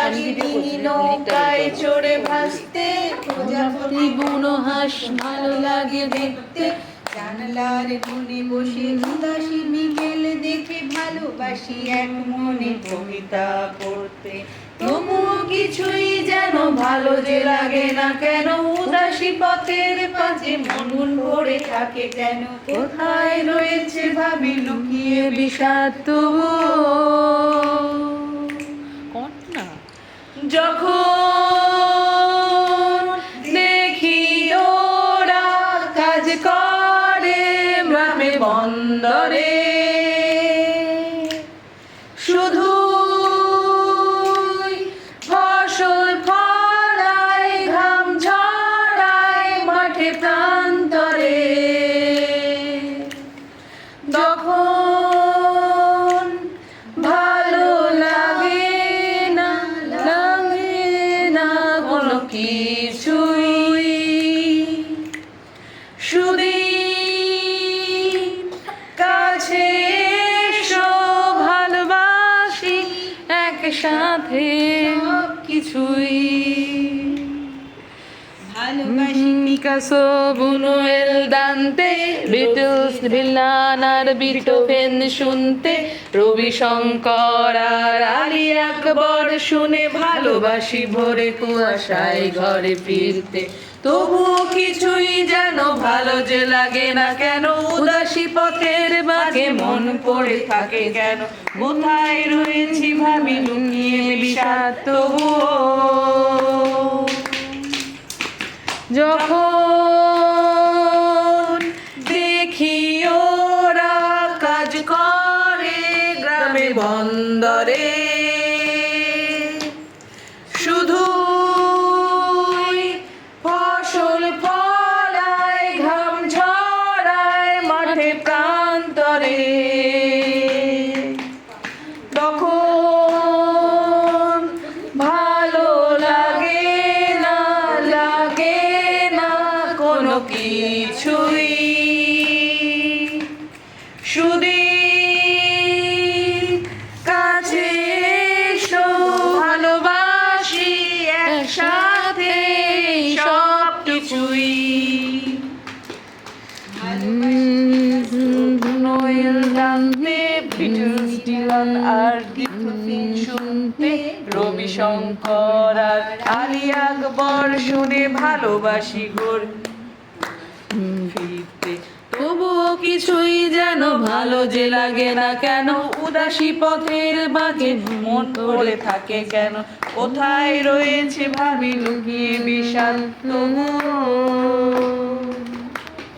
কাশিনী নৌকায় চড়ে ভাসতে, প্রজাপতি বুনো হাঁস ভালো লাগে দেখতে, জানালার কোণে বসে উদাসী বিকেল দেখে ভালোবাসি এক মনে কবিতা পড়তে। তবুও কিছুই যেন ভালো যে লাগে না কেন, উদাসী পথের পাশে মন ভরে থাকে যেন, কোথায় রয়েছে ভাবি লুকিয়ে বিষাদ তবুও। যখন দেখি ওরা কাজ করে গ্রামে বন্দরে, শুধু ফসল ফলায় ঘাম ঝরায় মাঠে প্রান্তরে, তখন ভালো লাগে না কোনো কিছুই। সুদিন কাছে এসো ভালোবাসি একসাথে কিছুই। পিকাসো, বুনুয়েল, দান্তে, বিটলস, ভিলান আর বিটোফেন শুনতে, রবিশঙ্কর আর আলী আকবর শুনে ভালোবাসি ভোরে কুয়াশায় ঘরে ফিরতে। তবুও কিছুই যেন ভালো যে লাগে না কেন, উদাসী পথের বাঁকে মন পড়ে থাকে কেন, কোথায় রয়েছি ভাবি লুকিয়ে বিষাদ তবুও। যখন দেখি ওরা কাজ করে গ্রামে বন্দরে, শুধু ফসল ফলায় ঘাম ঝরায় মাঠে প্রান্তরে, তখন ভালো লাগে না কোনো কিছুই। সুদিন কাছে এসো ভালোবাসি একসাথে সব কিছুই। নোয়েল গানতে, বিটলস, ডিলান আর বিটোফেন শুনতে, রবিশঙ্কর আর আলী আকবর শুনে ভালোবাসি ঘর ফিরতে। তবুও কিছুই যেন ভালো যে লাগে না কেন, উদাসী পথের বাঁকে মন পড়ে থাকে কেন, কোথায় রয়েছে ভাবি লুকিয়ে বিষাদ তবুও।